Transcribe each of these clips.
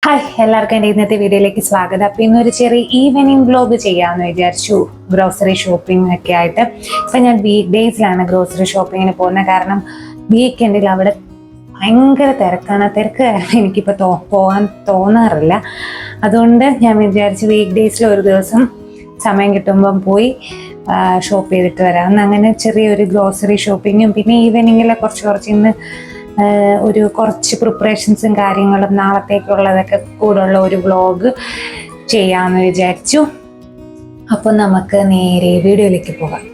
Hi, എല്ലാവർക്കും എൻ്റെ ഇന്നത്തെ വീഡിയോയിലേക്ക് സ്വാഗതം. അപ്പം ഇന്നൊരു ചെറിയ ഈവനിങ് വ്ലോഗ് ചെയ്യാമെന്ന് വിചാരിച്ചു, ഗ്രോസറി ഷോപ്പിംഗ് ഒക്കെ ആയിട്ട്. ഇപ്പം ഞാൻ വീക്ക് ഡേയ്സിലാണ് ഗ്രോസറി ഷോപ്പിങ്ങിന് പോകുന്നത്. കാരണം വീക്കെൻഡിൽ അവിടെ ഭയങ്കര തിരക്കാണ്. തിരക്ക് കാരണം എനിക്കിപ്പോൾ പോകാൻ തോന്നാറില്ല. അതുകൊണ്ട് ഞാൻ വിചാരിച്ചു വീക്ക് ഡേയ്സിൽ ഒരു ദിവസം സമയം കിട്ടുമ്പം പോയി ഷോപ്പ് ചെയ്തിട്ട് വരാം. അങ്ങനെ ചെറിയൊരു ഗ്രോസറി ഷോപ്പിങ്ങും പിന്നെ ഈവനിങ്ങിലെ കുറച്ച് ഇന്ന് ഒരു കുറച്ച് പ്രിപ്പറേഷൻസും കാര്യങ്ങളും നാളത്തേക്കുള്ളതൊക്കെ കൂടെയുള്ള ഒരു വ്ലോഗ് ചെയ്യാമെന്ന് വിചാരിച്ചു. അപ്പോൾ നമുക്ക് നേരെ വീഡിയോയിലേക്ക് പോകാം.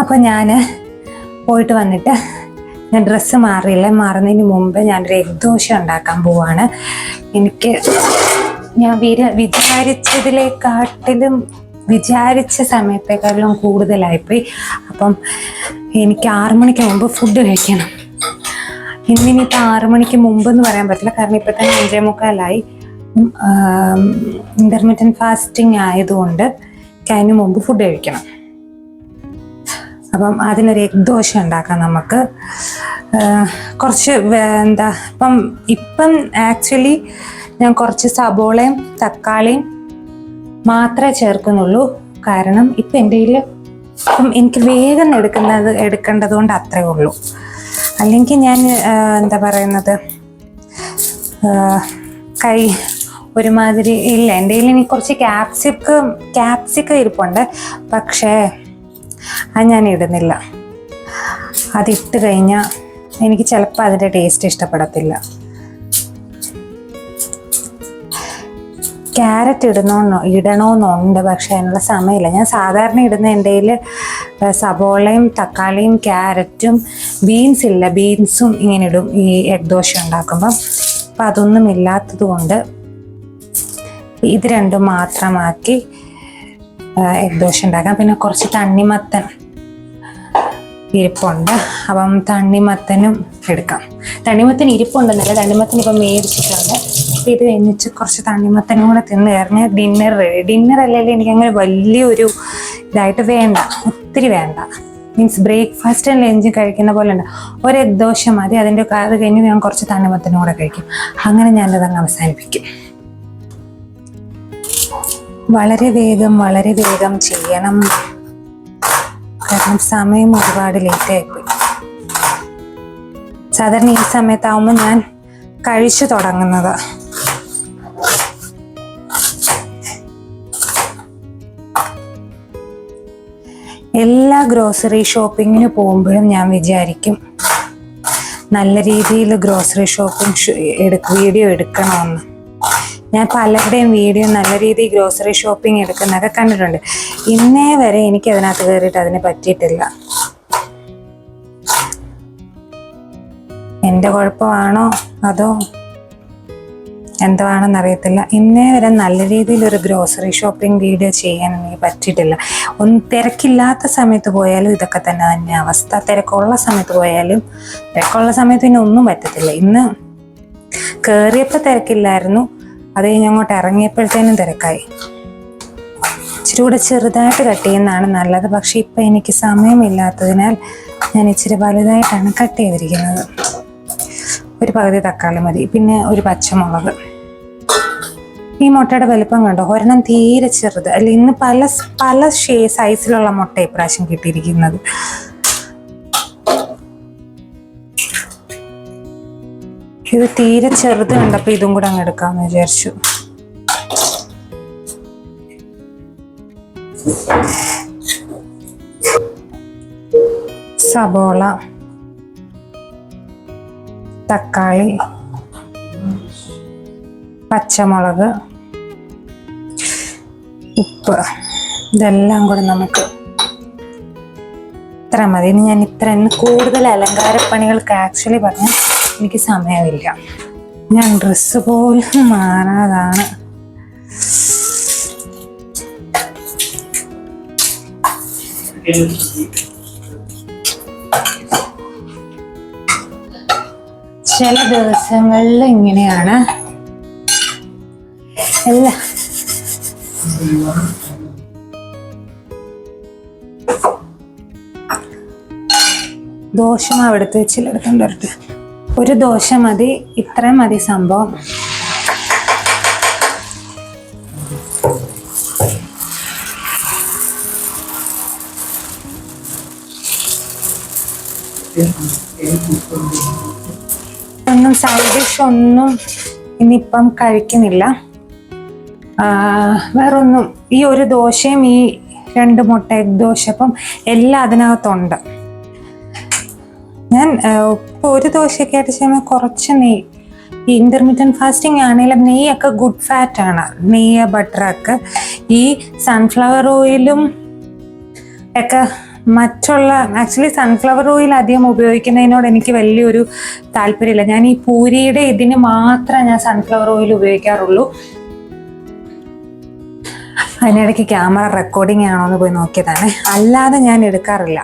അപ്പോൾ ഞാൻ പോയിട്ട് വന്നിട്ട് ഞാൻ ഡ്രസ്സ് മാറുന്നതിന് മുമ്പ് ഞാനൊരു എഗ് ദോശ ഉണ്ടാക്കാൻ പോവാണ്. ഞാൻ വിചാരിച്ച സമയത്തേക്കാളും കൂടുതലായിപ്പോയി. അപ്പം എനിക്ക് 6 മണിക്ക് മുമ്പ് ഫുഡ് കഴിക്കണം. ഇന്നിപ്പോൾ 6 മണിക്ക് മുമ്പ് എന്ന് പറയാൻ പറ്റില്ല, കാരണം ഇപ്പം തന്നെ 5:45 ഇന്റർമീഡിയറ്റ് ഫാസ്റ്റിംഗ് ആയതുകൊണ്ട് അതിന് മുമ്പ് ഫുഡ് കഴിക്കണം. അപ്പം അതിനൊരു എഗ് ദോശ ഉണ്ടാക്കാം നമുക്ക്. കുറച്ച് ഇപ്പം ആക്ച്വലി ഞാൻ കുറച്ച് സബോളയും തക്കാളിയും മാത്രമേ ചേർക്കുന്നുള്ളൂ. കാരണം ഇപ്പം എൻ്റെ കയ്യിൽ എനിക്ക് വേഗം എടുക്കേണ്ടത് കൊണ്ട് അത്രേ ഉള്ളൂ. അല്ലെങ്കിൽ ഞാൻ ഒരുമാതിരി ഇല്ല. എൻ്റെ കയ്യിൽ എനിക്ക് കുറച്ച് ക്യാപ്സിക്കം ഇരിപ്പുണ്ട്, പക്ഷേ അത് ഞാൻ ഇടുന്നില്ല. അതിട്ട് കഴിഞ്ഞാൽ എനിക്ക് ചിലപ്പോൾ അതിൻ്റെ ടേസ്റ്റ് ഇഷ്ടപ്പെടത്തില്ല. ക്യാരറ്റ് ഇടണമെന്നുണ്ട്, പക്ഷെ അതിനുള്ള സമയമില്ല. ഞാൻ സാധാരണ ഇടുന്ന എൻ്റെ കയ്യിൽ സബോളയും തക്കാളിയും ക്യാരറ്റും ബീൻസും ഇങ്ങനെ ഇടും ഈ എഗ് ദോശ ഉണ്ടാക്കുമ്പം. അപ്പം അതൊന്നും ഇല്ലാത്തത് കൊണ്ട് ഇത് രണ്ടും മാത്രമാക്കി എഗ് ദോശ ഉണ്ടാക്കാം. പിന്നെ കുറച്ച് തണ്ണിമത്തൻ ഇരിപ്പുണ്ട്, അപ്പം തണ്ണിമത്തനും എടുക്കാം. തണ്ണിമത്തൻ ഇരിപ്പുണ്ടെന്നല്ല, തണ്ണിമത്തൻ ഇപ്പം മേടിച്ചിട്ടുണ്ട്. അപ്പം ഇത് കഴിഞ്ഞിട്ട് കുറച്ച് തണ്ണിമത്തനും കൂടെ തിന്ന് കഴിഞ്ഞാൽ ഡിന്നർ അല്ലെങ്കിൽ എനിക്കങ്ങനെ വലിയൊരു ഇതായിട്ട് വേണ്ട, ഒത്തിരി വേണ്ട. മീൻസ് ബ്രേക്ക്ഫാസ്റ്റും ലഞ്ചും കഴിക്കുന്ന പോലെ ഉണ്ട്. ഒരു എഗ് ദോശ മതി. അത് കഴിഞ്ഞ് ഞാൻ കുറച്ച് തണ്ണിമത്തനും കൂടെ കഴിക്കും. അങ്ങനെ ഞാനതങ്ങ് അവസാനിപ്പിക്കും. വളരെ വേഗം ചെയ്യണം, കാരണം സമയം ഒരുപാട് ലേറ്റ് ആയിപ്പോയി. സാധാരണ ഈ സമയത്താവുമ്പോൾ ഞാൻ കഴിച്ചു തുടങ്ങുന്നത്. എല്ലാ ഗ്രോസറി ഷോപ്പിങ്ങിന് പോകുമ്പോഴും ഞാൻ വിചാരിക്കും നല്ല രീതിയിൽ ഗ്രോസറി ഷോപ്പിംഗ് വീഡിയോ എടുക്കണമെന്ന്. ഞാൻ പലരുടെയും വീഡിയോ നല്ല രീതിയിൽ ഗ്രോസറി ഷോപ്പിംഗ് എടുക്കുന്നതൊക്കെ കണ്ടിട്ടുണ്ട്. ഇന്നേ വരെ എനിക്ക് അതിനകത്ത് കയറിയിട്ട് അതിന് പറ്റിയിട്ടില്ല. എൻ്റെ കുഴപ്പമാണോ അതോ എന്താണെന്ന് അറിയത്തില്ല. ഇന്നേ വരെ നല്ല രീതിയിൽ ഒരു ഗ്രോസറി ഷോപ്പിംഗ് വീഡിയോ ചെയ്യാൻ എനിക്ക് പറ്റിയിട്ടില്ല. തിരക്കില്ലാത്ത സമയത്ത് പോയാലും ഇതൊക്കെ തന്നെ അവസ്ഥ. തിരക്കുള്ള സമയത്ത് പിന്നെ ഒന്നും പറ്റത്തില്ല. ഇന്ന് കയറിയപ്പോൾ തിരക്കില്ലായിരുന്നു, അത് കഴിഞ്ഞ് അങ്ങോട്ട് ഇറങ്ങിയപ്പോഴത്തേനും തിരക്കായി. ഇച്ചിരി കൂടെ ചെറുതായിട്ട് കട്ട് ചെയ്യുന്നതാണ് നല്ലത്. പക്ഷെ ഇപ്പം എനിക്ക് സമയമില്ലാത്തതിനാൽ ഞാൻ ഇച്ചിരി വലുതായിട്ടാണ് കട്ട് ചെയ്തിരിക്കുന്നത്. ഒരു പകുതി തക്കാളി മതി, പിന്നെ ഒരു പച്ചമുളക്. ഈ മുട്ടയുടെ വലുപ്പം കണ്ടോ, ഒരെണ്ണം തീരെ ചെറുത്. അല്ല, ഇന്ന് പല സൈസിലുള്ള മുട്ട ഇപ്രാവശ്യം കിട്ടിയിരിക്കുന്നത്. ഇത് തീരെ ചെറുത് കണ്ടപ്പോൾ ഇതും കൂടെ അങ്ങ് എടുക്കാമെന്ന് വിചാരിച്ചു. സബോള, തക്കാളി, പച്ചമുളക്, ഉപ്പ്, ഇതെല്ലാം കൂടെ നമുക്ക് ഇത്ര മതി. ഇനി ഞാൻ ഇത്ര കൂടുതൽ അലങ്കാരപ്പണികൾക്ക് ആക്ച്വലി പറഞ്ഞാൽ എനിക്ക് സമയമില്ല. ഞാൻ ഡ്രസ്സ് പോലും മാറാതാണ്. ചില ദിവസങ്ങളിൽ ഇങ്ങനെയാണ്. എല്ലാം ദോശമാവ് എടുത്ത് വെച്ചിലെടുത്തോണ്ട് വരട്ടെ. ഒരു ദോശ മതി, ഇത്രയും മതി സംഭവം. ഒന്നും സൈഡ് ഡിഷ് ഒന്നും ഇന്നിപ്പം കഴിക്കുന്നില്ല. വേറൊന്നും. ഈ ഒരു ദോശയും ഈ 2 മുട്ട എഗ് ദോശ അപ്പം എല്ലാം അതിനകത്തുണ്ട്. ഞാൻ ഒരു ദോശയൊക്കെ ആയിട്ട് ചെയ്യുമ്പോൾ കുറച്ച് നെയ്യ്, ഈ ഇന്റർമീഡിയറ്റ് ഫാസ്റ്റിംഗ് ആണെങ്കിലും നെയ്യൊക്കെ ഗുഡ് ഫാറ്റ് ആണ്. നെയ്യ്, ബട്ടറൊക്കെ. ഈ സൺഫ്ലവർ ഓയിലും ഒക്കെ മറ്റുള്ള ആക്ച്വലി സൺഫ്ലവർ ഓയിൽ അധികം ഉപയോഗിക്കുന്നതിനോട് എനിക്ക് വലിയൊരു താല്പര്യമില്ല. ഞാൻ ഈ പൂരിയുടെ ഇതിന് മാത്രമേ ഞാൻ സൺഫ്ലവർ ഓയിൽ ഉപയോഗിക്കാറുള്ളൂ. അതിനിടയ്ക്ക് ക്യാമറ റെക്കോർഡിങ് ആണോ എന്ന് പോയി നോക്കിയതാണ്. അല്ലാതെ ഞാൻ എടുക്കാറില്ല.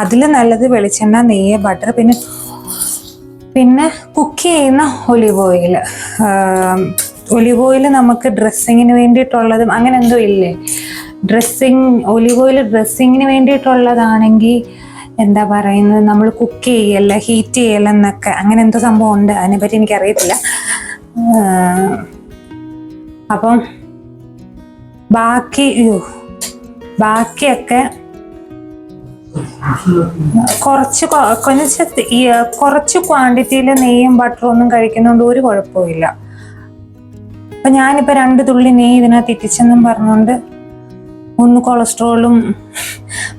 അതിൽ നല്ലത് വെളിച്ചെണ്ണ, നെയ്യ്, ബട്ടർ, പിന്നെ കുക്ക് ചെയ്യുന്ന ഒലിവ് ഓയിൽ. ഒലിവ് ഓയിൽ നമുക്ക് ഡ്രസ്സിങ്ങിന് വേണ്ടിയിട്ടുള്ളതും അങ്ങനെ എന്തോ ഇല്ലേ, ഒലിവ് ഓയിൽ ഡ്രസ്സിങ്ങിന് വേണ്ടിയിട്ടുള്ളതാണെങ്കിൽ എന്താ പറയുന്നത്, നമ്മൾ കുക്ക് ചെയ്യല്ല, ഹീറ്റ് ചെയ്യല്ല എന്നൊക്കെ അങ്ങനെ എന്തോ സംഭവം ഉണ്ട്. അതിനെപ്പറ്റി എനിക്കറിയത്തില്ല. അപ്പം ബാക്കിയൊക്കെ കുറച്ച് ക്വാണ്ടിറ്റിയിൽ നെയ്യും ബട്ടറും ഒന്നും കഴിക്കുന്നതുകൊണ്ട് ഒരു കുഴപ്പമില്ല. അപ്പൊ ഞാനിപ്പോ 2 തുള്ളി നെയ്യ് ഇതിനകത്ത് ഇറ്റിച്ചെന്നും പറഞ്ഞുകൊണ്ട് ഒന്ന് കൊളസ്ട്രോളും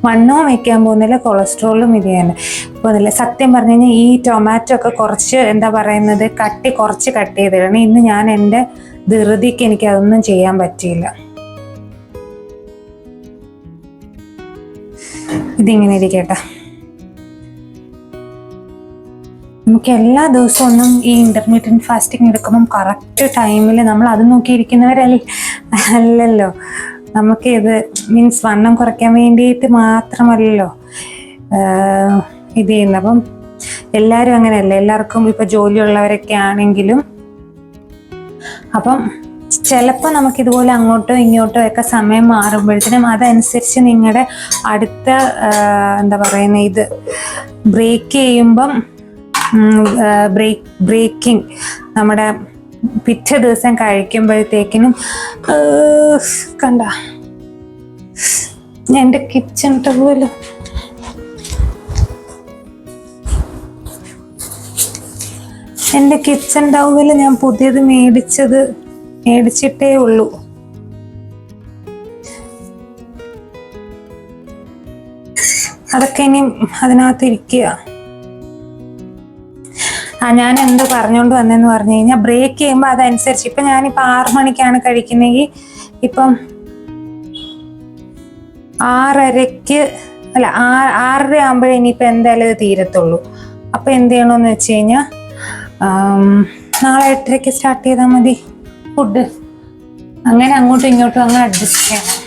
വണ്ണവും വയ്ക്കാൻ പോകുന്നില്ല, കൊളസ്ട്രോളും ഇത് തന്നെ പോകുന്നില്ല. സത്യം പറഞ്ഞു കഴിഞ്ഞാൽ ഈ ടൊമാറ്റോ ഒക്കെ കുറച്ച് എന്താ പറയുന്നത് കുറച്ച് കട്ട് ചെയ്തിടണം. ഇന്ന് ഞാൻ എൻ്റെ ധൃതിക്ക് എനിക്ക് അതൊന്നും ചെയ്യാൻ പറ്റിയില്ല. ഇതിങ്ങനെ ഇരിക്കട്ടെ. നമുക്ക് എല്ലാ ദിവസവും ഒന്നും ഈ ഇന്റർമീഡിയറ്റ് ഫാസ്റ്റിംഗ് എടുക്കുമ്പം കറക്റ്റ് ടൈമിൽ നമ്മൾ അത് നോക്കിയിരിക്കുന്നവരല്ലല്ലോ. നമുക്ക് ഇത് മീൻസ് വണ്ണം കുറയ്ക്കാൻ വേണ്ടിയിട്ട് മാത്രമല്ലല്ലോ ഇത് ചെയ്യുന്നത്. അപ്പം എല്ലാവരും അങ്ങനെയല്ല. എല്ലാവർക്കും ഇപ്പൊ ജോലിയുള്ളവരൊക്കെ ആണെങ്കിലും അപ്പം ചിലപ്പോൾ നമുക്കിതുപോലെ അങ്ങോട്ടോ ഇങ്ങോട്ടോ ഒക്കെ സമയം മാറുമ്പോഴത്തേനും അതനുസരിച്ച് നിങ്ങളുടെ അടുത്ത എന്താ പറയുന്ന ഇത് ബ്രേക്ക് ചെയ്യുമ്പം ബ്രേക്കിംഗ് നമ്മുടെ പിറ്റേ ദിവസം കഴിക്കുമ്പോഴത്തേക്കിനും കണ്ട എൻ്റെ കിച്ചൺ ടവല് ഞാൻ പുതിയത് മേടിച്ചിട്ടേ ഉള്ളൂ. അതൊക്കെ ഇനി അതിനകത്ത് ഇരിക്കുക. ഞാൻ എന്ത് പറഞ്ഞുകൊണ്ട് വന്നെന്ന് പറഞ്ഞു കഴിഞ്ഞാൽ ബ്രേക്ക് ചെയ്യുമ്പോൾ അതനുസരിച്ച് ഇപ്പം ഞാനിപ്പോൾ 6 മണിക്കാണ് കഴിക്കുന്നെങ്കിൽ ഇപ്പം 6:30 അല്ല 6:30 ആകുമ്പോഴേ ഇനിയിപ്പോൾ എന്തായാലും ഇത് തീരത്തുള്ളൂ. അപ്പം എന്ത് ചെയ്യണമെന്ന് വെച്ച് കഴിഞ്ഞാൽ നാളെ 8:30 സ്റ്റാർട്ട് ചെയ്താൽ മതി ഫുഡ്. അങ്ങനെ അങ്ങോട്ടും ഇങ്ങോട്ടും അങ്ങ് അഡ്ജസ്റ്റ് ചെയ്യണം.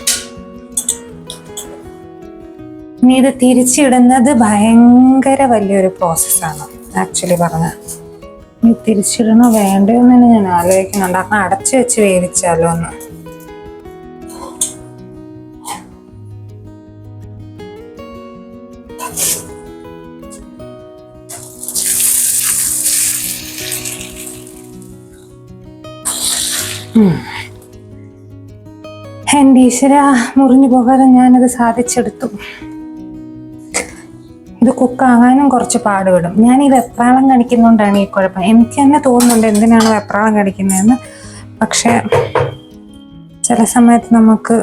ഇനി ഇത് തിരിച്ചിടുന്നത് ഭയങ്കര വലിയൊരു പ്രോസസ്സാണ് ആക്ച്വലി പറഞ്ഞാൽ. ഇനി തിരിച്ചിടണോ വേണ്ടയോ എന്ന് ഞാൻ ആലോചിക്കുന്നുണ്ട്. അപ്പം അടച്ചു വെച്ച് വേവിച്ചാലോ എന്ന്. എൻ്റെ ഈശ്വര, മുറിഞ്ഞു പോകാതെ ഞാനത് സാധിച്ചെടുത്തു. ഇത് കുക്കാകാനും കുറച്ച് പാടുപെടും. ഞാൻ ഈ വെപ്രാളം കാണിക്കുന്നതുകൊണ്ടാണ് ഈ കുഴപ്പം. എനിക്ക് തന്നെ തോന്നുന്നുണ്ട് എന്തിനാണ് വെപ്രാളം കാണിക്കുന്നതെന്ന്. പക്ഷെ ചില സമയത്ത് നമുക്ക്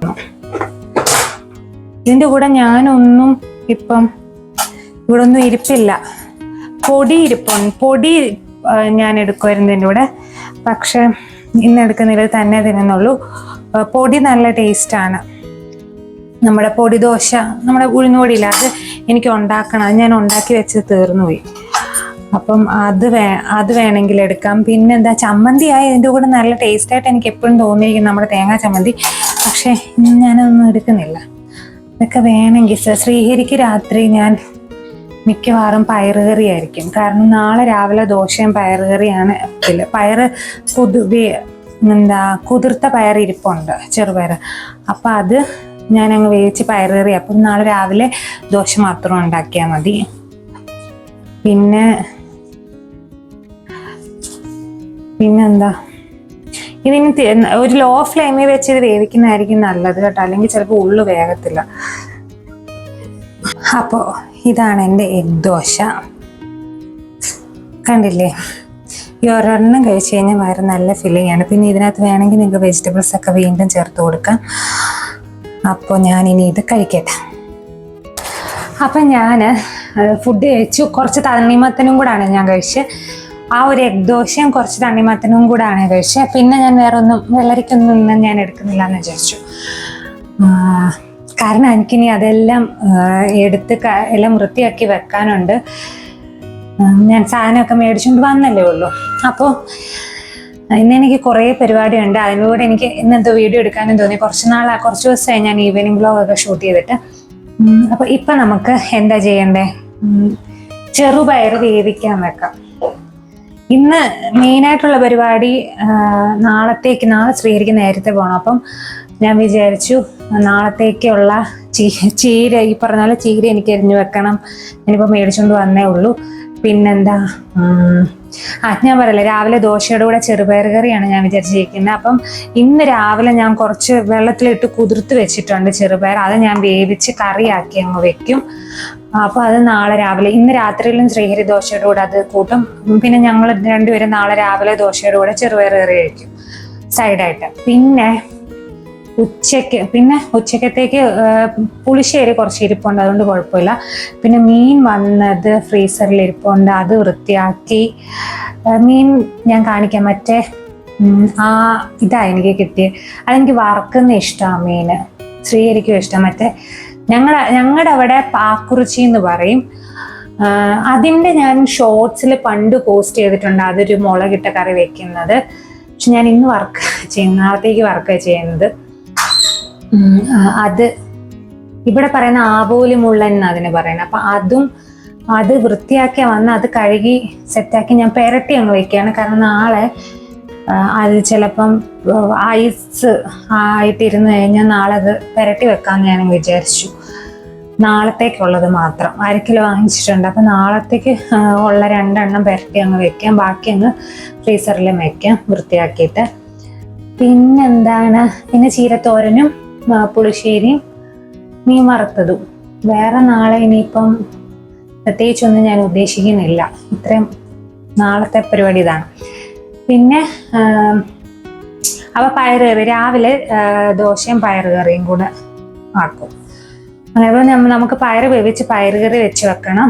തീർന്നു. ഇതിൻ്റെ കൂടെ ഞാനൊന്നും ഇപ്പം ഇവിടെ ഒന്നും ഇരിപ്പില്ല. പൊടി ഇരിപ്പുണ്ട്. പൊടി ഞാൻ എടുക്കുമായിരുന്നു ഇതിൻ്റെ കൂടെ, പക്ഷെ ഇന്ന് എടുക്കുന്നില്ല, തന്നെ തിന്നുള്ളൂ. പൊടി നല്ല ടേസ്റ്റാണ്. നമ്മുടെ പൊടി ദോശ, നമ്മുടെ ഉഴുന്നുപൊടിയില്ല, അത് എനിക്ക് ഉണ്ടാക്കണം. അത് ഞാൻ ഉണ്ടാക്കി വെച്ച് തീർന്നു പോയി. അപ്പം അത് വേണമെങ്കിൽ എടുക്കാം. പിന്നെന്താ, ചമ്മന്തിയായി ഇതിൻ്റെ കൂടെ നല്ല ടേസ്റ്റായിട്ട് എനിക്ക് എപ്പോഴും തോന്നിയിരിക്കും നമ്മുടെ തേങ്ങാ ചമ്മന്തി. പക്ഷേ ഇന്ന് ഞാനതൊന്നും എടുക്കുന്നില്ല. ഇതൊക്കെ വേണമെങ്കിൽ ശ്രീഹരിക്ക് രാത്രി ഞാൻ മിക്കവാറും പയറുകറി ആയിരിക്കും. കാരണം നാളെ രാവിലെ ദോശയും പയറുകറിയാണ്. പയറ് കുതിർത്ത പയർ ഇരിപ്പുണ്ട്, ചെറുപയർ. അപ്പം അത് ഞാനങ്ങ് വേവിച്ച് പയറുകറി. അപ്പം നാളെ രാവിലെ ദോശ മാത്രം ഉണ്ടാക്കിയാൽ മതി. പിന്നെന്താ, ഇതിന് ഒരു ലോ ഫ്ലെയിമിൽ വെച്ച് ഇത് വേവിക്കുന്നതായിരിക്കും നല്ലത് കേട്ടോ, അല്ലെങ്കിൽ ചിലപ്പോൾ ഉള്ളു വേഗത്തില്ല. അപ്പോൾ ഇതാണ് എൻ്റെ എഗ് ദോശ. കണ്ടില്ലേ, ഈ ഒരെണ്ണം കഴിച്ച് കഴിഞ്ഞാൽ വയറ് നല്ല ഫില്ലിംഗ് ആണ്. പിന്നെ ഇതിനകത്ത് വേണമെങ്കിൽ നിങ്ങൾക്ക് വെജിറ്റബിൾസ് ഒക്കെ വീണ്ടും ചേർത്ത് കൊടുക്കാം. അപ്പോൾ ഞാനിനി ഇത് കഴിക്കട്ടെ. അപ്പം ഞാൻ ഫുഡ് കഴിച്ചു. കുറച്ച് തണ്ണിമത്തനും കൂടാണ് ഞാൻ കഴിച്ചത്. ആ ഒരു എഗ് ദോശയും കുറച്ച് തണ്ണിമത്തനും കൂടാണ് കഴിച്ചത്. പിന്നെ ഞാൻ വേറെ ഒന്നും വെള്ളരിക്കൊന്നും ഞാൻ എടുക്കുന്നില്ല എന്ന് വിചാരിച്ചു. കാരണം എനിക്കിനി അതെല്ലാം എടുത്ത് എല്ലാം വൃത്തിയാക്കി വെക്കാനുണ്ട്. ഞാൻ സാധനമൊക്കെ മേടിച്ചുകൊണ്ട് വന്നല്ലേ ഉള്ളൂ. അപ്പോൾ ഇന്നെനിക്ക് കുറേ പരിപാടിയുണ്ട്. അതിലൂടെ എനിക്ക് ഇന്നെന്തോ വീഡിയോ എടുക്കാനും തോന്നി. കുറച്ച് ദിവസമായി ഞാൻ ഈവനിങ് വ്ലോഗൊക്കെ ഷൂട്ട് ചെയ്തിട്ട്. അപ്പോൾ ഇപ്പം നമുക്ക് എന്താ ചെയ്യണ്ടേ, ചെറുപയർ വേവിക്കാൻ വെക്കാം. ഇന്ന് മെയിനായിട്ടുള്ള പരിപാടി നാളെ ശ്രീഹരിക്ക് നേരത്തെ പോകണം. അപ്പം ഞാൻ വിചാരിച്ചു നാളത്തേക്കുള്ള ചീര, ഈ പറഞ്ഞ പോലെ ചീര എനിക്ക് എരിഞ്ഞു വെക്കണം. ഞാനിപ്പോൾ മേടിച്ചുകൊണ്ട് വന്നേ ഉള്ളൂ. പിന്നെന്താ, ഞാൻ പറയല്ലേ, രാവിലെ ദോശയുടെ കൂടെ ചെറുപയർ കറിയാണ് ഞാൻ വിചാരിച്ചിരിക്കുന്നത്. അപ്പം ഇന്ന് രാവിലെ ഞാൻ കുറച്ച് വെള്ളത്തിലിട്ട് കുതിർത്ത് വെച്ചിട്ടുണ്ട് ചെറുപയർ. അത് ഞാൻ വേവിച്ച് കറിയാക്കി അങ്ങ് വെക്കും. അപ്പോൾ അത് നാളെ രാവിലെ, ഇന്ന് രാത്രിയിലും ശ്രീഹരി ദോശയുടെ കൂടെ അത് കൂട്ടും. പിന്നെ ഞങ്ങൾ രണ്ടുപേരും നാളെ രാവിലെ ദോശയുടെ കൂടെ ചെറുപയർ കറി കഴിക്കും സൈഡായിട്ട്. പിന്നെ ഉച്ചക്കത്തേക്ക് പുളിശ്ശേരി കുറച്ച് ഇരിപ്പുണ്ട്, അതുകൊണ്ട് കുഴപ്പമില്ല. പിന്നെ മീൻ വന്നത് ഫ്രീസറിൽ ഇരിപ്പുണ്ട്, അത് വൃത്തിയാക്കി. മീൻ ഞാൻ കാണിക്കാം. മറ്റേ ഇതാ എനിക്ക് കിട്ടിയത്. അതെനിക്ക് വറക്കുന്ന ഇഷ്ടമാണ് മീൻ. ശ്രീഹരിക്കും ഇഷ്ടം. മറ്റേ ഞങ്ങളുടെ അവിടെ പാക്കുറിച്ചി എന്ന് പറയും. അതിൻ്റെ ഞാൻ ഷോർട്സിൽ പണ്ട് പോസ്റ്റ് ചെയ്തിട്ടുണ്ട്, അതൊരു മുളകിട്ട കറി വെക്കുന്നത്. പക്ഷെ ഞാൻ ഇന്ന് നാളത്തേക്ക് വർക്ക് ചെയ്യുന്നത്. അത് ഇവിടെ പറയുന്ന ആവോലി മുള്ളൻ അതിന് പറയുന്നത്. അപ്പം അത് വൃത്തിയാക്കി വന്ന് അത് കഴുകി സെറ്റാക്കി ഞാൻ പെരട്ടി അങ്ങ് വെക്കുകയാണ്. കാരണം നാളെ അത് ചിലപ്പം ഐസ് ആയിട്ടിരുന്ന് കഴിഞ്ഞാൽ നാളെ അത് പെരട്ടി വെക്കാമെന്ന് ഞാൻ വിചാരിച്ചു. നാളത്തേക്കുള്ളത് മാത്രം 1 കിലോ വാങ്ങിച്ചിട്ടുണ്ട്. അപ്പം നാളത്തേക്ക് ഉള്ള 2 എണ്ണം പെരട്ടി അങ്ങ് വെക്കാം. ബാക്കി അങ്ങ് ഫ്രീസറിലും വെക്കാം വൃത്തിയാക്കിയിട്ട്. പിന്നെ ചീരത്തോരനും പുളിശ്ശേരിയും മീൻ വറുത്തതും. വേറെ നാളെ ഇനിയിപ്പം പ്രത്യേകിച്ചൊന്നും ഞാൻ ഉദ്ദേശിക്കുന്നില്ല. ഇത്രയും നാളത്തെ പരിപാടി ഇതാണ്. പിന്നെ പയറുകറി രാവിലെ ദോശയും പയറുകറിയും കൂടെ ആക്കും. അതേപോലെ നമുക്ക് പയർ വേവിച്ച് പയറുകറി വെച്ച് വെക്കണം.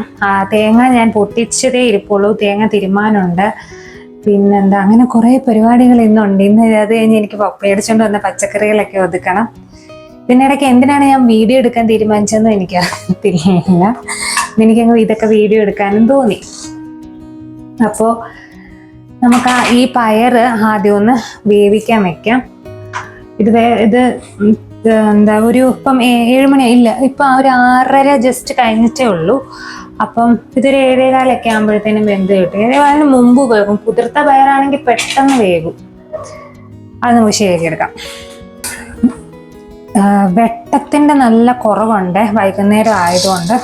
തേങ്ങ ഞാൻ പൊട്ടിച്ചതേ ഇരിപ്പുള്ളൂ, തേങ്ങ തിരുമാനുണ്ട്. പിന്നെന്താ, അങ്ങനെ കുറേ പരിപാടികൾ ഇന്നുണ്ട്. ഇന്ന് അത് കഴിഞ്ഞ് എനിക്ക് മേടിച്ചുകൊണ്ട് വന്ന പച്ചക്കറികളൊക്കെ ഒതുക്കണം. പിന്നെ ഇടയ്ക്ക് എന്തിനാണ് ഞാൻ വീഡിയോ എടുക്കാൻ തീരുമാനിച്ചതെന്നും എനിക്ക് അറിയത്തില്ല. എനിക്കങ്ങ് ഇതൊക്കെ വീഡിയോ എടുക്കാനും തോന്നി. അപ്പോൾ നമുക്ക് ഈ പയർ ആദ്യം ഒന്ന് വേവിക്കാൻ വെക്കാം. ഇത് ഇപ്പം 7 മണി ഇല്ല, ഇപ്പം ഒരു 6:30 ജസ്റ്റ് കഴിഞ്ഞിട്ടേ ഉള്ളൂ. അപ്പം ഇതൊരു 7:15 ആകുമ്പോഴത്തേനും വെന്ത് കിട്ടും. 7:15 മുമ്പ് വേകും. കുതിർത്ത പയറാണെങ്കിൽ പെട്ടെന്ന് വേകും. അത് നമുക്ക് ശരിയാക്കിയെടുക്കാം. വെട്ടത്തിൻ്റെ നല്ല കുറവുണ്ട് വൈകുന്നേരം ആയതുകൊണ്ട്.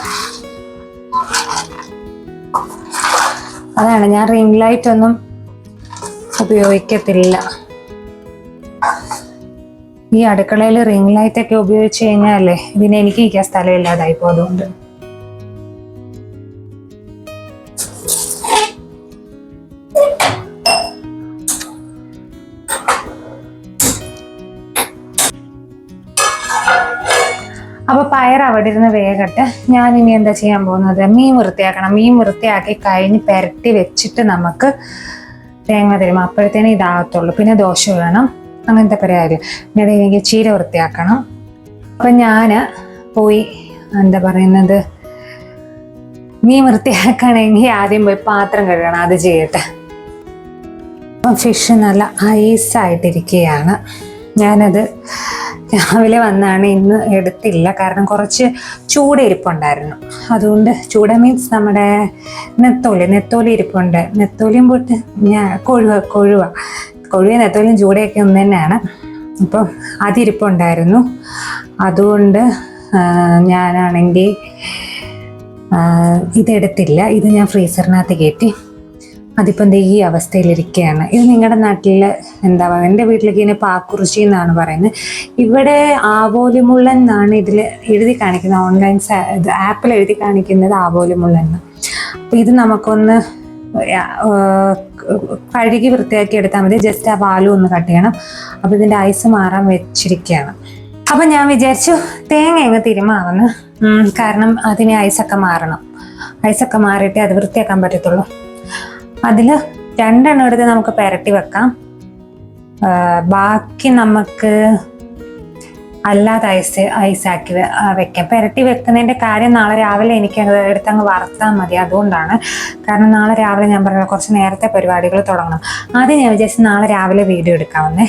അതാണ് ഞാൻ റിംഗ് ലൈറ്റ് ഒന്നും ഉപയോഗിക്കത്തില്ല. ഈ അടുക്കളയിൽ റിംഗ് ലൈറ്റ് ഒക്കെ ഉപയോഗിച്ച് കഴിഞ്ഞാലേ ഇതിന് എനിക്ക് ഇരിക്കാൻ സ്ഥലമില്ലാതായിപ്പോ. അതുകൊണ്ട് അപ്പോൾ പയർ അവിടെ ഇരുന്ന് വേഗട്ടെ. ഞാൻ ഇനി എന്താ ചെയ്യാൻ പോകുന്നത്, മീൻ വൃത്തിയാക്കണം. മീൻ വൃത്തിയാക്കി കഴിഞ്ഞ് പുരട്ടി വെച്ചിട്ട് നമുക്ക് തേങ്ങ തരും, അപ്പോഴത്തേനും ഇതാകത്തുള്ളൂ. പിന്നെ ദോശ വേണം, അങ്ങനത്തെ പരിപാടി. പിന്നെ എനിക്ക് ചീര വൃത്തിയാക്കണം. അപ്പം ഞാൻ പോയി എന്താ പറയുന്നത്, മീൻ വൃത്തിയാക്കണമെങ്കിൽ ആദ്യം പോയി പാത്രം കഴുകണം, അത് ചെയ്യട്ടെ. അപ്പം ഫിഷ് നല്ല ഐസായിട്ടിരിക്കുകയാണ്. ഞാനത് രാവിലെ വന്നാണ്, ഇന്ന് എടുത്തില്ല. കാരണം കുറച്ച് ഇരിപ്പുണ്ടായിരുന്നു. അതുകൊണ്ട് ചൂട മീൻസ് നമ്മുടെ നെത്തോലി ഇരിപ്പുണ്ട്. നെത്തോലിയും പോയിട്ട് കൊഴുവ നെത്തോലിയും ചൂടയൊക്കെ ഒന്ന് തന്നെയാണ്. അപ്പം അതിരിപ്പുണ്ടായിരുന്നു. അതുകൊണ്ട് ഞാനാണെങ്കിൽ ഇതെടുത്തില്ല. ഇത് ഞാൻ ഫ്രീസറിനകത്ത് കയറ്റി. അതിപ്പോൾ എന്താ ഈ അവസ്ഥയിലിരിക്കുകയാണ്. ഇത് നിങ്ങളുടെ നാട്ടിൽ എന്താ പറയുക, എൻ്റെ വീട്ടിലേക്ക് ഇതിനെ പാക്കുറിശി എന്നാണ് പറയുന്നത്. ഇവിടെ ആവോലിമുള്ളൻ എന്നാണ് ഇതിൽ എഴുതി കാണിക്കുന്നത്. ഓൺലൈൻ ആപ്പിൽ എഴുതി കാണിക്കുന്നത് ആവോലിമുള്ളൻ. അപ്പോൾ ഇത് നമുക്കൊന്ന് കഴുകി വൃത്തിയാക്കി എടുത്താൽ മതി. ജസ്റ്റ് ആ പാലും ഒന്ന് കട്ട് ചെയ്യണം. അപ്പോൾ ഇതിൻ്റെ ഐസ് മാറാൻ വെച്ചിരിക്കുകയാണ്. അപ്പം ഞാൻ വിചാരിച്ചു തേങ്ങ അങ്ങ് തിരുമാവുന്നു. കാരണം അതിന് ഐസൊക്കെ മാറണം. ഐസൊക്കെ മാറിയിട്ടേ അത് വൃത്തിയാക്കാൻ പറ്റത്തുള്ളൂ. അതിൽ 2 എണ്ണം എടുത്ത് നമുക്ക് പുരട്ടി വെക്കാം. ബാക്കി നമുക്ക് അല്ലാതെ ഐസാക്കി വെക്കാം. പുരട്ടി വെക്കുന്നതിൻ്റെ കാര്യം നാളെ രാവിലെ എനിക്ക് എടുത്തങ്ങ് വറുത്താൽ മതി. അതുകൊണ്ടാണ്. കാരണം നാളെ രാവിലെ ഞാൻ പറഞ്ഞ കുറച്ച് നേരത്തെ പരിപാടികൾ തുടങ്ങണം. ആദ്യം ഞാൻ വിചാരിച്ചു നാളെ രാവിലെ വീഡിയോ എടുക്കാമെന്നേ.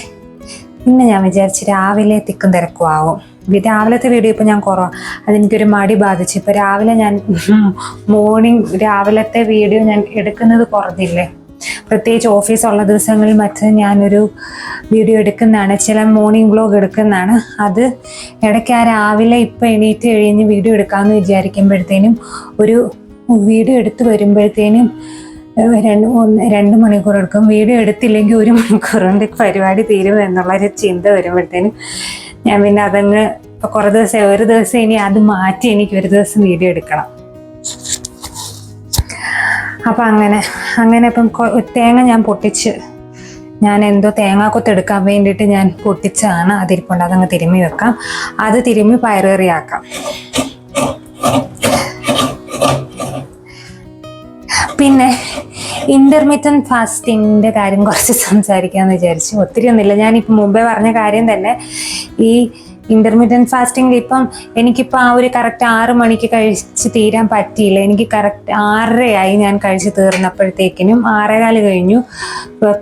പിന്നെ ഞാൻ വിചാരിച്ച് രാവിലെ തിക്കും തിരക്കും ആവും. രാവിലത്തെ വീഡിയോ ഇപ്പോൾ ഞാൻ കുറവാണ്, അതെനിക്കൊരു മടി ബാധിച്ചു. ഇപ്പോൾ രാവിലെ ഞാൻ രാവിലത്തെ വീഡിയോ ഞാൻ എടുക്കുന്നത് കുറഞ്ഞില്ലേ. പ്രത്യേകിച്ച് ഓഫീസുള്ള ദിവസങ്ങളിൽ ഞാനൊരു വീഡിയോ എടുക്കുന്നതാണ്, ചില മോർണിംഗ് വ്ലോഗ് എടുക്കുന്നതാണ്. അത് ഇടയ്ക്ക് ആ രാവിലെ ഇപ്പം എണീറ്റ് കഴിഞ്ഞ് വീഡിയോ എടുക്കാമെന്ന് വിചാരിക്കുമ്പോഴത്തേനും ഒരു വീഡിയോ എടുത്ത് വരുമ്പോഴത്തേനും 2 മണിക്കൂർ എടുക്കും. വീഡിയോ എടുത്തില്ലെങ്കിൽ 1 മണിക്കൂർ കൊണ്ട് പരിപാടി തീരും എന്നുള്ളൊരു ചിന്ത വരുമ്പോഴത്തേനും ഞാൻ പിന്നെ അതങ്ങ് ഇപ്പോൾ ഒരു ദിവസം ഇനി അത് മാറ്റി എനിക്ക് ഒരു ദിവസം വീഡിയോ എടുക്കണം. അപ്പം അങ്ങനെ ഇപ്പം തേങ്ങ ഞാൻ പൊട്ടിച്ച്, ഞാൻ എന്തോ തേങ്ങാക്കൊത്ത് എടുക്കാൻ വേണ്ടിയിട്ട് ഞാൻ പൊട്ടിച്ചാണ്. അതിരിപ്പുണ്ട്, അതങ്ങ് തിരുമ്മി വെക്കാം. അത് തിരുമ്മി പയറേറിയാക്കാം. പിന്നെ ഇന്റർമീഡിയറ്റ് ഫാസ്റ്റിങ്ങിൻ്റെ കാര്യം കുറച്ച് സംസാരിക്കാമെന്ന് വിചാരിച്ചു. ഒത്തിരി ഒന്നുമില്ല, ഞാനിപ്പോൾ മുമ്പേ പറഞ്ഞ കാര്യം തന്നെ. ഈ ഇന്റർമീഡിയറ്റ് ഫാസ്റ്റിംഗ് ഇപ്പം എനിക്കിപ്പോൾ ആ ഒരു കറക്റ്റ് 6 മണിക്ക് കഴിച്ച് തീരാൻ പറ്റിയില്ല. എനിക്ക് കറക്റ്റ് 6:30 ഞാൻ കഴിച്ച് തീർന്നപ്പോഴത്തേക്കിനും 6:15 കഴിഞ്ഞു.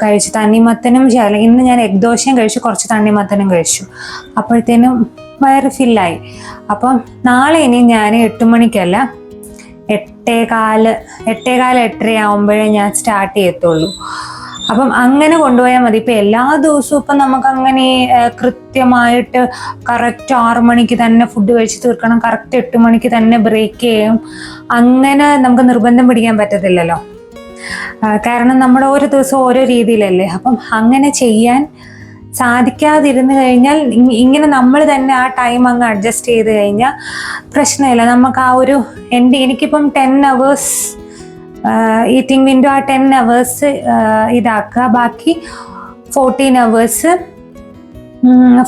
കഴിച്ച് തണ്ണിമത്തനും ഇന്ന് ഞാൻ എഗ് ദോശയും കഴിച്ചു, കുറച്ച് തണ്ണിമത്തനും കഴിച്ചു. അപ്പോഴത്തേനും വയറ് ഫില്ലായി. അപ്പം നാളെ ഇനി ഞാൻ 8 മണിക്കല്ല, 8:15 8:30 ആകുമ്പോഴേ ഞാൻ സ്റ്റാർട്ട് ചെയ്യത്തുള്ളൂ. അപ്പം അങ്ങനെ കൊണ്ടുപോയാൽ മതി. ഇപ്പം എല്ലാ ദിവസവും ഇപ്പം നമുക്ക് അങ്ങനെ കൃത്യമായിട്ട് കറക്റ്റ് 6 മണിക്ക് തന്നെ ഫുഡ് കഴിച്ച് തീർക്കണം, കറക്റ്റ് 8 മണിക്ക് തന്നെ ബ്രേക്ക് ചെയ്യും, അങ്ങനെ നമുക്ക് നിർബന്ധം പിടിക്കാൻ പറ്റത്തില്ലല്ലോ. കാരണം നമ്മുടെ ഓരോ ദിവസവും ഓരോ രീതിയിലല്ലേ. അപ്പം അങ്ങനെ ചെയ്യാൻ സാധിക്കാതിരുന്നു കഴിഞ്ഞാൽ ഇങ്ങനെ നമ്മൾ തന്നെ ആ ടൈം അങ്ങ് അഡ്ജസ്റ്റ് ചെയ്ത് കഴിഞ്ഞാൽ പ്രശ്നമില്ല. നമുക്ക് ആ ഒരു എനിക്കിപ്പം 10 hours ഈറ്റിംഗ് വിൻഡോ, ആ 10 hours ഇതാക്കുക. ബാക്കി 14 hours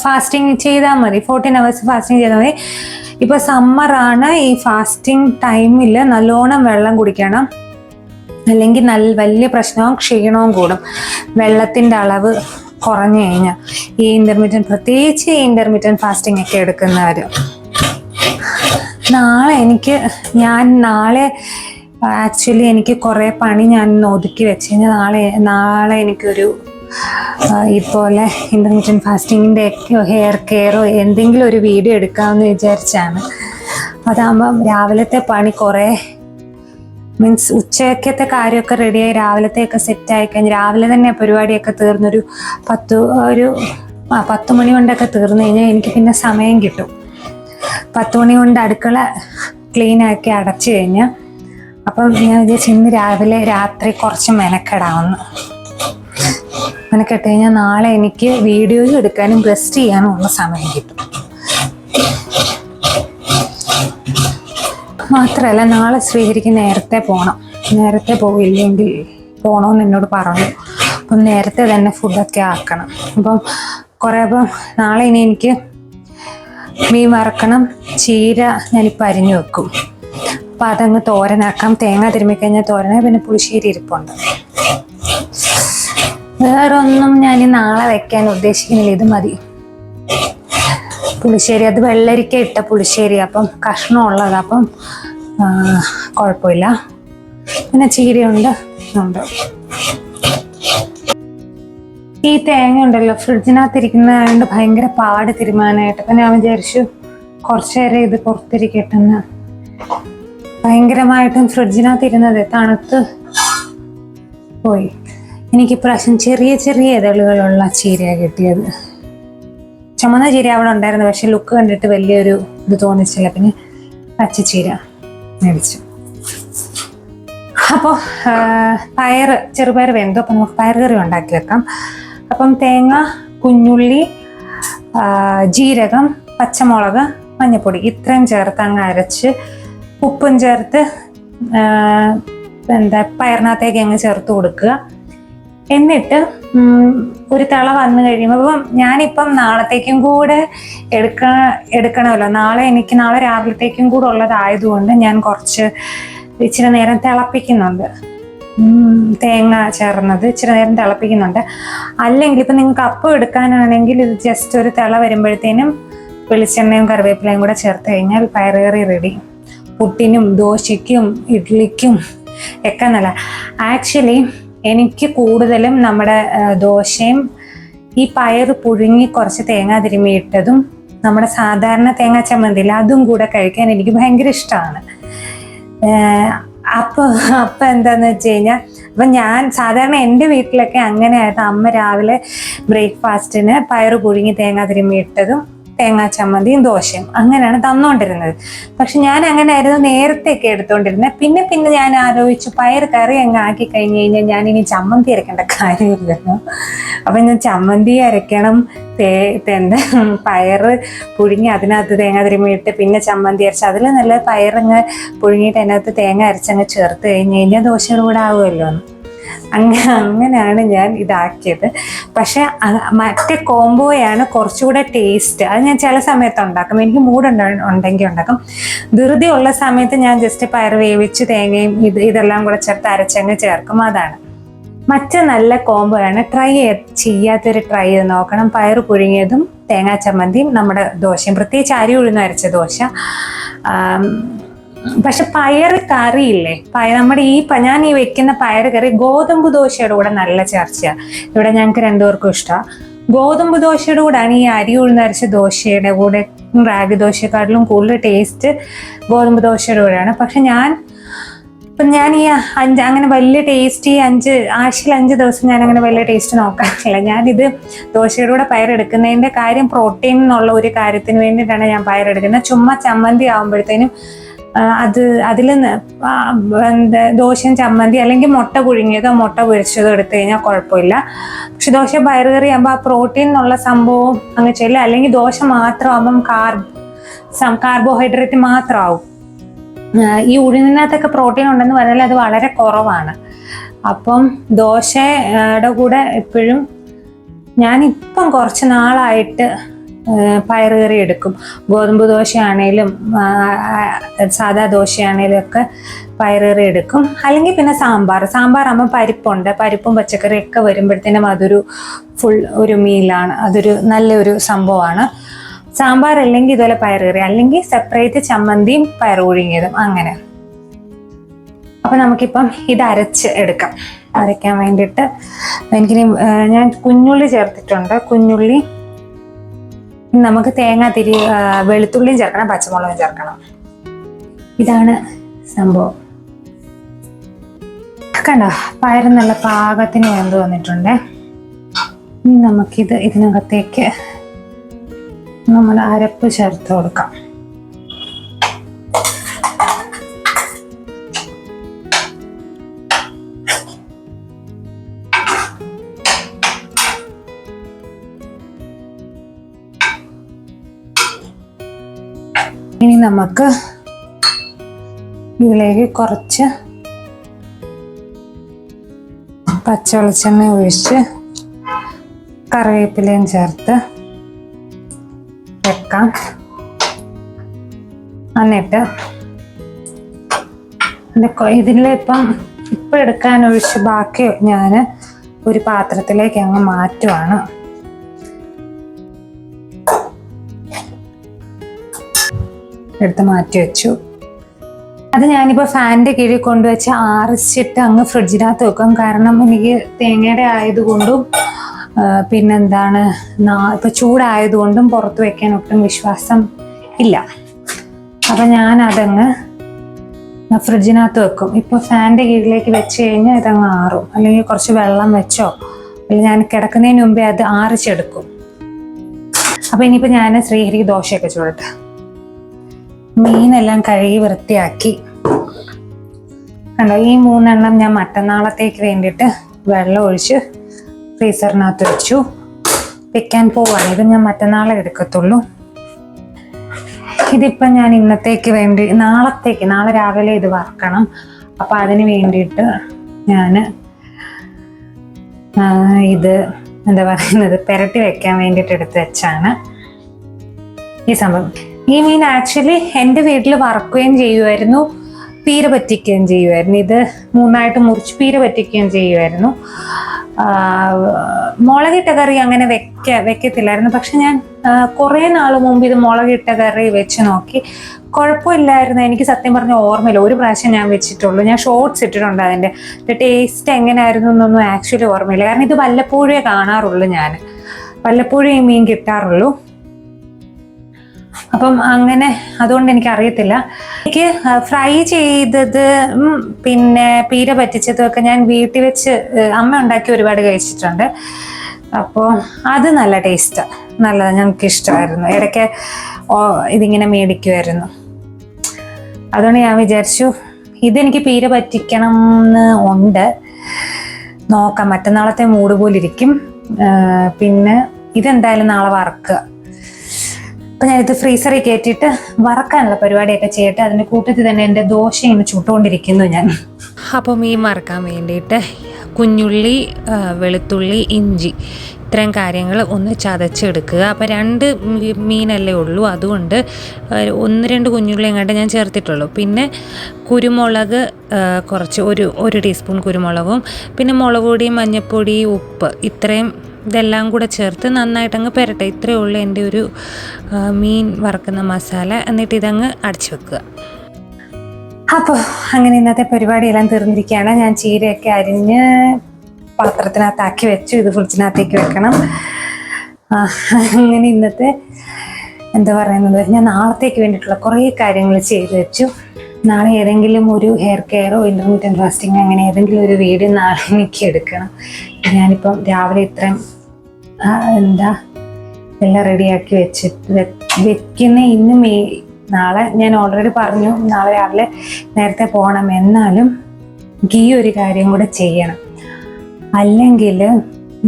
ഫാസ്റ്റിംഗ് ചെയ്താൽ മതി. 14 hours ഫാസ്റ്റിംഗ് ചെയ്താൽ മതി. ഇപ്പോൾ സമ്മറാണ്, ഈ ഫാസ്റ്റിംഗ് ടൈമിൽ നല്ലോണം വെള്ളം കുടിക്കണം. അല്ലെങ്കിൽ വലിയ പ്രശ്നവും ക്ഷീണവും കൂടും. വെള്ളത്തിൻ്റെ അളവ് കുറഞ്ഞു കഴിഞ്ഞാൽ പ്രത്യേകിച്ച് ഈ ഇന്റർമീഡിയറ്റ് ഫാസ്റ്റിംഗ് ഒക്കെ എടുക്കുന്നവർ. നാളെ ആക്ച്വലി എനിക്ക് കുറേ പണി ഞാൻ ഒതുക്കി വെച്ച് കഴിഞ്ഞാൽ നാളെ എനിക്കൊരു ഇതുപോലെ ഇന്റർമീഡിയറ്റ് ഫാസ്റ്റിങ്ങിൻ്റെ ഹെയർ കെയറോ എന്തെങ്കിലും ഒരു വീഡിയോ എടുക്കാമെന്ന് വിചാരിച്ചാണ്. അതാകുമ്പം രാവിലത്തെ പണി കുറേ മീൻസ് ഉച്ചക്കത്തെ കാര്യമൊക്കെ റെഡിയായി രാവിലത്തെയൊക്കെ സെറ്റായി കഴിഞ്ഞ് രാവിലെ തന്നെ പരിപാടിയൊക്കെ തീർന്നൊരു 10 മണി കൊണ്ടൊക്കെ തീർന്നു കഴിഞ്ഞാൽ എനിക്ക് പിന്നെ സമയം കിട്ടും. 10 മണി കൊണ്ട് അടുക്കള ക്ലീനാക്കി അടച്ചു കഴിഞ്ഞാൽ അപ്പം ഞാൻ വിചാരിച്ചു ഇന്ന് രാത്രി കുറച്ച് മെനക്കെടാവുന്നു. മെനക്കെട്ട് കഴിഞ്ഞാൽ നാളെ എനിക്ക് വീഡിയോയും എടുക്കാനും റെസ്റ്റ് ചെയ്യാനും ഉള്ള സമയം കിട്ടും. മാത്രമല്ല നാളെ ശ്രീഹരിക്ക് നേരത്തെ പോകണം. നേരത്തെ പോയില്ലെങ്കിൽ പോകണമെന്ന് എന്നോട് പറഞ്ഞു. അപ്പം നേരത്തെ തന്നെ ഫുഡൊക്കെ ആക്കണം. അപ്പം നാളെ ഇനി എനിക്ക് മീൻ വറക്കണം. ചീര ഞാനിപ്പോൾ അരിഞ്ഞു വെക്കും. അപ്പം അതങ്ങ് തോരനാക്കാം. തേങ്ങ തിരുമ്മിക്കഴിഞ്ഞാൽ തോരന. പിന്നെ പുളിശ്ശേരി ഇരിപ്പുണ്ട്. വേറൊന്നും ഞാൻ നാളെ വെക്കാൻ ഉദ്ദേശിക്കുന്നില്ല. ഇത് മതി. പുളിശ്ശേരി അത് വെള്ളരിക്ക ഇട്ട പുളിശ്ശേരി. അപ്പം കഷ്ണം ഉള്ളത്. അപ്പം കുഴപ്പമില്ല. പിന്നെ ചീരയുണ്ട്. ഈ തേങ്ങ ഉണ്ടല്ലോ ഫ്രിഡ്ജിനകത്തിരിക്കുന്നതുകൊണ്ട് ഭയങ്കര പാട് തിരുമാനായിട്ട്. അപ്പം ഞാൻ വിചാരിച്ചു കുറച്ചു നേരം ഇത് പുറത്തിരിക്കട്ടെന്ന്. ഭയങ്കരമായിട്ടും ഫ്രിഡ്ജിനകത്തിരുന്നത് തണുത്ത് പോയി. എനിക്ക് ഇപ്രാവശ്യം ചെറിയ ചെറിയ ഇതളുകളുള്ള ചീരയാണ് കിട്ടിയത്. ചുമന്ന ചീര അവിടെ ഉണ്ടായിരുന്നു, പക്ഷെ ലുക്ക് കണ്ടിട്ട് വലിയൊരു ഇത് തോന്നിച്ചില്ല. പിന്നെ പച്ചച്ചീര മേടിച്ചു. അപ്പോൾ ചെറുപയർ വെന്തോ. അപ്പം നമുക്ക് പയർ കറി ഉണ്ടാക്കി വെക്കാം. അപ്പം തേങ്ങ, കുഞ്ഞുള്ളി, ജീരകം, പച്ചമുളക്, മഞ്ഞൾപ്പൊടി ഇത്രയും ചേർത്ത് അങ്ങ് അരച്ച് ഉപ്പും ചേർത്ത് പയറിനകത്തേക്ക് അങ്ങ് ചേർത്ത് കൊടുക്കുക. എന്നിട്ട് ഒരു തിള വന്നു കഴിയുമ്പോൾ ഇപ്പം ഞാനിപ്പം നാളത്തേക്കും കൂടെ എടുക്കണമല്ലോ. നാളെ രാവിലത്തേക്കും കൂടെ ഉള്ളതായതുകൊണ്ട് ഞാൻ ഇച്ചിരി നേരം തിളപ്പിക്കുന്നുണ്ട്. തേങ്ങ ചേർന്നത് ഇച്ചിരി നേരം തിളപ്പിക്കുന്നുണ്ട്. അല്ലെങ്കിൽ ഇപ്പം നിങ്ങൾക്ക് അപ്പം എടുക്കാനാണെങ്കിൽ ഇത് ജസ്റ്റ് ഒരു തിള വരുമ്പോഴത്തേനും വെളിച്ചെണ്ണയും കറിവേപ്പിലയും കൂടെ ചേർത്ത് കഴിഞ്ഞാൽ പയറുകറി റെഡി. പുട്ടിനും ദോശയ്ക്കും ഇഡ്ലിക്കും ഒക്കെ നല്ല. ആക്ച്വലി എനിക്ക് കൂടുതലും നമ്മുടെ ദോശയും ഈ പയർ പുഴുങ്ങി കുറച്ച് തേങ്ങ തിരുമ്മിയിട്ടതും നമ്മുടെ സാധാരണ തേങ്ങാ ചമ്മന്തിയിൽ അതും കൂടെ കഴിക്കാൻ എനിക്ക് ഭയങ്കര ഇഷ്ടമാണ്. അപ്പം എന്താന്ന് വെച്ച് കഴിഞ്ഞാൽ അപ്പം ഞാൻ സാധാരണ എൻ്റെ വീട്ടിലൊക്കെ അങ്ങനെയായിരുന്നു. അമ്മ രാവിലെ ബ്രേക്ക്ഫാസ്റ്റിന് പയർ പുഴുങ്ങി തേങ്ങ തിരുമ്മിയിട്ടതും തേങ്ങാ ചമ്മന്തിയും ദോശയും അങ്ങനെയാണ് തന്നുകൊണ്ടിരുന്നത്. പക്ഷെ ഞാൻ അങ്ങനെ ആയിരുന്നു നേരത്തെയൊക്കെ എടുത്തുകൊണ്ടിരുന്നത്. പിന്നെ ഞാൻ ആലോചിച്ചു പയർ കറി അങ്ങ് ആക്കി കഴിഞ്ഞ് കഴിഞ്ഞാൽ ഞാൻ ഇനി ചമ്മന്തി അരക്കേണ്ട കാര്യമില്ലല്ലോ. അപ്പം ഞാൻ ചമ്മന്തി അരയ്ക്കണം. പയർ പുഴുങ്ങി അതിനകത്ത് തേങ്ങ തിരുമ്മിയിട്ട് പിന്നെ ചമ്മന്തി അരച്ച് അതിൽ നല്ല പയറങ്ങ് പുഴുങ്ങിയിട്ട് അതിനകത്ത് തേങ്ങ അരച്ചങ്ങ് ചേർത്ത് കഴിഞ്ഞ് കഴിഞ്ഞാൽ ദോശയുടെ കൂടെ ആവുമല്ലോ. അങ്ങനെയാണ് ഞാൻ ഇതാക്കിയത്. പക്ഷെ മറ്റേ കോംബോയാണ് കുറച്ചുകൂടെ ടേസ്റ്റ്. അത് ഞാൻ ചില സമയത്ത് ഉണ്ടാക്കും. എനിക്ക് ഉണ്ടെങ്കിൽ ഉണ്ടാക്കും. ധൃതി ഉള്ള സമയത്ത് ഞാൻ ജസ്റ്റ് പയർ വേവിച്ച് തേങ്ങയും ഇതെല്ലാം കൂടെ ചേർത്ത് അരച്ചങ്ങ് ചേർക്കും. അതാണ് മറ്റു നല്ല കോംബോയാണ്. ചെയ്യാത്തൊരു ട്രൈ ചെയ്ത് നോക്കണം. പയർ പുഴുങ്ങിയതും തേങ്ങാ ചമ്മന്തിയും നമ്മുടെ ദോശയും, പ്രത്യേകിച്ച് അരി ഉഴുന്ന് അരച്ച ദോശ. പക്ഷെ പയർ കറിയില്ലേ, നമ്മുടെ ഞാൻ ഈ വെക്കുന്ന പയർ കറി ഗോതമ്പ് ദോശയുടെ കൂടെ നല്ല ചേർച്ചയാണ്. ഇവിടെ ഞങ്ങൾക്ക് രണ്ടുപേർക്കും ഇഷ്ടമാണ്. ഗോതമ്പ് ദോശയുടെ കൂടെയാണ് ഈ അരി ഉഴുന്നരച്ച ദോശയുടെ കൂടെ റാഗി ദോശയെക്കാട്ടിലും കൂടുതൽ ടേസ്റ്റ് ഗോതമ്പ് ദോശയുടെ കൂടെയാണ്. പക്ഷെ ഞാൻ ഈ അങ്ങനെ വലിയ ടേസ്റ്റ് ആഴ്ചയിൽ 5 ദിവസം ഞാൻ അങ്ങനെ വലിയ ടേസ്റ്റ് നോക്കാറില്ല. ഞാനിത് ദോശയുടെ കൂടെ പയറെടുക്കുന്നതിൻ്റെ കാര്യം പ്രോട്ടീൻ എന്നുള്ള ഒരു കാര്യത്തിന് വേണ്ടിയിട്ടാണ് ഞാൻ പയറെടുക്കുന്നത്. ചുമ്മാ ചമ്മന്തി ആകുമ്പോഴത്തേനും അതിൽ ദോശയും ചമ്മന്തി അല്ലെങ്കിൽ മുട്ട പുഴുങ്ങിയതോ മുട്ട പൊരിച്ചതോ എടുത്തു കഴിഞ്ഞാൽ കുഴപ്പമില്ല. പക്ഷെ ദോശ പയർ കറി ആകുമ്പോൾ ആ പ്രോട്ടീൻ എന്നുള്ള സംഭവം അങ്ങ് ചെല്ലും. അല്ലെങ്കിൽ ദോശ മാത്രമാകുമ്പം കാർബോഹൈഡ്രേറ്റ് മാത്രമാവും. ഈ ഉഴുന്നിനകത്തൊക്കെ പ്രോട്ടീൻ ഉണ്ടെന്ന് പറഞ്ഞാൽ അത് വളരെ കുറവാണ്. അപ്പം ദോശയുടെ കൂടെ എപ്പോഴും ഞാനിപ്പം കുറച്ച് നാളായിട്ട് പയറുകറി എടുക്കും. ഗോതമ്പ് ദോശയാണേലും സാധാ ദോശയാണേലും ഒക്കെ പയറുകറി എടുക്കും. അല്ലെങ്കിൽ പിന്നെ സാമ്പാറാകുമ്പോൾ പരിപ്പും പച്ചക്കറിയൊക്കെ വരുമ്പോഴത്തേനും അതൊരു ഫുൾ ഒരു മീലാണ്. അതൊരു നല്ലൊരു സംഭവമാണ്. സാമ്പാർ അല്ലെങ്കിൽ ഇതുപോലെ പയറുകറി, അല്ലെങ്കിൽ സെപ്പറേറ്റ് ചമ്മന്തിയും പയർ പുഴുങ്ങിയതും അങ്ങനെ. അപ്പം നമുക്കിപ്പം ഇത് അരയ്ക്കാൻ വേണ്ടിയിട്ട് എനിക്കിനി ഞാൻ കുഞ്ഞുള്ളി ചേർത്തിട്ടുണ്ട്. കുഞ്ഞുള്ളി, നമുക്ക് വെളുത്തുള്ളിയും ചേർക്കണം, പച്ചമുളകും ചേർക്കണം. ഇതാണ് സംഭവം. കണ്ടോ, പയർ നല്ല പാകത്തിന് വെന്ത് വന്നിട്ടുണ്ട്. ഇനി നമുക്കിത് ഇതിനകത്തേക്ക് നമ്മൾ അരപ്പ് ചേർത്ത് കൊടുക്കാം. ഇനി നമുക്ക് ഇതിലേക്ക് കുറച്ച് പച്ച വെളിച്ചെണ്ണ ഒഴിച്ച് കറിവേപ്പിലയും ചേർത്ത് വെക്കാം. എന്നിട്ട് ഇതിലിപ്പം എടുക്കാൻ ഒഴിച്ച് ബാക്കി ഞാൻ ഒരു പാത്രത്തിലേക്ക് അങ്ങ് മാറ്റുവാണ്. എടുത്ത് മാറ്റി വെച്ചു. അത് ഞാനിപ്പോൾ ഫാനിൻ്റെ കീഴിൽ കൊണ്ടുവച്ച് ആറിച്ചിട്ട് അങ്ങ് ഫ്രിഡ്ജിനകത്ത് വെക്കും. കാരണം എനിക്ക് തേങ്ങയുടെ ആയതുകൊണ്ടും പിന്നെന്താണ് ഇപ്പം ചൂടായതുകൊണ്ടും പുറത്ത് വെക്കാൻ ഒട്ടും വിശ്വാസം ഇല്ല. അപ്പം ഞാനതങ്ങ് ഫ്രിഡ്ജിനകത്ത് വെക്കും. ഇപ്പോൾ ഫാനിൻ്റെ കീഴിലേക്ക് വെച്ച് കഴിഞ്ഞാൽ ഇതങ്ങ് ആറും. അല്ലെങ്കിൽ കുറച്ച് വെള്ളം വെച്ചോ അല്ലെങ്കിൽ ഞാൻ കിടക്കുന്നതിന് മുമ്പേ അത് ആറിച്ചെടുക്കും. അപ്പം ഇനിയിപ്പോൾ ഞാൻ ശ്രീഹരിക്ക് ദോശയൊക്കെ ചൂടട്ടെ. മീനെല്ലാം കഴുകി വൃത്തിയാക്കി കണ്ടോ. ഈ 3 എണ്ണം ഞാൻ മറ്റന്നാളത്തേക്ക് വേണ്ടിയിട്ട് വെള്ളം ഒഴിച്ച് ഫ്രീസറിനകത്ത് വെച്ചു. വെക്കാൻ പോവാണ്. ഇത് ഞാൻ മറ്റന്നാളെ എടുക്കത്തുള്ളൂ. ഇതിപ്പം ഞാൻ ഇന്നത്തേക്ക് വേണ്ടി നാളെ രാവിലെ ഇത് വറക്കണം. അപ്പം അതിന് വേണ്ടിയിട്ട് ഞാൻ ഇത് എന്താ പറയുന്നത് പുരട്ടി വെക്കാൻ വേണ്ടിയിട്ട് എടുത്ത് വെച്ചാണ് ഈ സംഭവം. ഈ മീൻ ആക്ച്വലി എൻ്റെ വീട്ടിൽ വറക്കുകയും ചെയ്യുമായിരുന്നു, പീര പറ്റിക്കുകയും ചെയ്യുമായിരുന്നു. ഇത് 3ആയിട്ട് മുറിച്ച് പീര പറ്റിക്കുകയും ചെയ്യുമായിരുന്നു. മുളകിട്ട കറി അങ്ങനെ വെക്കത്തില്ലായിരുന്നു. പക്ഷെ ഞാൻ കുറേ നാൾ മുമ്പ് ഇത് മുളകിട്ട കറി വെച്ച് നോക്കി, കുഴപ്പമില്ലായിരുന്നു. എനിക്ക് സത്യം പറഞ്ഞ ഓർമ്മയില്ല. ഒരു പ്രാവശ്യം ഞാൻ വെച്ചിട്ടുള്ളൂ. ഞാൻ ഷോർട്സ് ഇട്ടിട്ടുണ്ട്. അതിൻ്റെ ടേസ്റ്റ് എങ്ങനെയായിരുന്നു എന്നൊന്നും ആക്ച്വലി ഓർമ്മയില്ല. കാരണം ഇത് വല്ലപ്പോഴേ കാണാറുള്ളൂ. ഞാൻ വല്ലപ്പോഴേ ഈ മീൻ കിട്ടാറുള്ളൂ. അപ്പം അങ്ങനെ അതുകൊണ്ട് എനിക്ക് അറിയത്തില്ല. എനിക്ക് ഫ്രൈ ചെയ്തത് പിന്നെ പീര പറ്റിച്ചതും ഒക്കെ ഞാൻ വീട്ടിൽ വെച്ച് അമ്മ ഉണ്ടാക്കി ഒരുപാട് കഴിച്ചിട്ടുണ്ട്. അപ്പോൾ അത് നല്ല ടേസ്റ്റാണ്, നല്ലതാണ്, ഞങ്ങൾക്ക് ഇഷ്ടമായിരുന്നു. ഇടയ്ക്ക് ഇതിങ്ങനെ മേടിക്കുമായിരുന്നു. അതുകൊണ്ട് ഞാൻ വിചാരിച്ചു ഇതെനിക്ക് പീര പറ്റിക്കണം എന്ന് ഉണ്ട്. നോക്കാം, മറ്റന്നാളത്തെ മൂഡ് പോലിരിക്കും. പിന്നെ ഇതെന്തായാലും നാളെ വറക്കുക. അപ്പം ഞാനിത് ഫ്രീസറിൽ കയറ്റിയിട്ട് വറക്കാനുള്ള പരിപാടിയൊക്കെ ചെയ്യട്ടെ. അതിൻ്റെ കൂട്ടത്തിൽ തന്നെ എൻ്റെ ദോശ ഇങ്ങനെ ചുട്ടുകൊണ്ടിരിക്കുന്നു ഞാൻ. അപ്പോൾ മീൻ വറക്കാൻ വേണ്ടിയിട്ട് കുഞ്ഞുള്ളി, വെളുത്തുള്ളി, ഇഞ്ചി ഇത്രയും കാര്യങ്ങൾ ഒന്ന് ചതച്ചെടുക്കുക. അപ്പോൾ 2 മീനല്ലേ ഉള്ളൂ, അതുകൊണ്ട് 1-2 കുഞ്ഞുള്ളി എങ്ങാണ്ട് ഞാൻ ചേർത്തിട്ടുള്ളൂ. പിന്നെ കുരുമുളക് കുറച്ച് ഒരു ടീസ്പൂൺ കുരുമുളകും, പിന്നെ മുളക് പൊടി, മഞ്ഞൾപ്പൊടി, ഉപ്പ്, ഇതെല്ലാം കൂടെ ചേർത്ത് നന്നായിട്ടങ്ങ് പുരട്ടെ. ഇത്രയേ ഉള്ളൂ എൻ്റെ ഒരു മീൻ വറക്കുന്ന മസാല. എന്നിട്ട് ഇതങ്ങ് അടച്ചു വെക്കുക. അപ്പോൾ അങ്ങനെ ഇന്നത്തെ പരിപാടിയെല്ലാം തീർന്നിരിക്കുകയാണ്. ഞാൻ ചീരയൊക്കെ അരിഞ്ഞ് പാത്രത്തിനകത്താക്കി വെച്ചു. ഇത് ഫ്രിഡ്ജിനകത്തേക്ക് വെക്കണം. അങ്ങനെ ഇന്നത്തെ എന്താ പറയുന്നത്, ഞാൻ നാളത്തേക്ക് വേണ്ടിയിട്ടുള്ള കുറേ കാര്യങ്ങൾ ചെയ്ത് വെച്ചു. നാളെ ഏതെങ്കിലും ഒരു ഹെയർ കെയറോ ഇൻ്റർമീഡിയറ്റ് ഫാസ്റ്റിംഗ് അങ്ങനെ ഏതെങ്കിലും ഒരു വീഡിയോ നാളെ എനിക്ക് എടുക്കണം. ഞാനിപ്പം രാവിലെ ഇത്രയും എല്ലാം റെഡിയാക്കി വെക്കുന്ന ഇന്ന് നാളെ ഞാൻ ഓൾറെഡി പറഞ്ഞു നാളെ രാവിലെ നേരത്തെ പോകണം. എന്നാലും എനിക്ക് ഈ ഒരു കാര്യം കൂടെ ചെയ്യണം, അല്ലെങ്കിൽ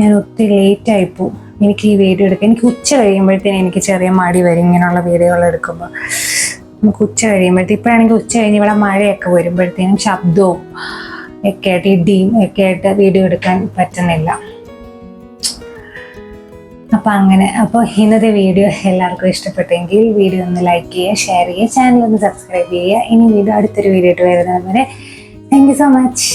ഞാൻ ഒത്തിരി ലേറ്റായി പോവും. എനിക്ക് ഈ വീഡിയോ എടുക്കാം. എനിക്ക് ഉച്ച കഴിയുമ്പോഴത്തേനും എനിക്ക് ചെറിയ മടി വരും ഇങ്ങനെയുള്ള വീഡിയോകൾ എടുക്കുമ്പോൾ. നമുക്ക് ഉച്ച കഴിയുമ്പോഴത്തേക്കും, ഇപ്പോഴാണെങ്കിൽ ഉച്ച കഴിഞ്ഞ് ഇവിടെ മഴയൊക്കെ വരുമ്പോഴത്തേനും ശബ്ദവും ഒക്കെ ആയിട്ട് ഇടിയും ഒക്കെ ആയിട്ട് വീഡിയോ എടുക്കാൻ പറ്റുന്നില്ല. അപ്പം അങ്ങനെ. അപ്പോൾ ഇന്നത്തെ വീഡിയോ എല്ലാവർക്കും ഇഷ്ടപ്പെട്ടെങ്കിൽ വീഡിയോ ഒന്ന് ലൈക്ക് ചെയ്യുക, ഷെയർ ചെയ്യുക, ചാനൽ ഒന്ന് സബ്സ്ക്രൈബ് ചെയ്യുക. ഇനി വീഡിയോ അടുത്തൊരു വീഡിയോ ആയിട്ട് വരുന്നത് വരെ താങ്ക് യു സോ മച്ച്.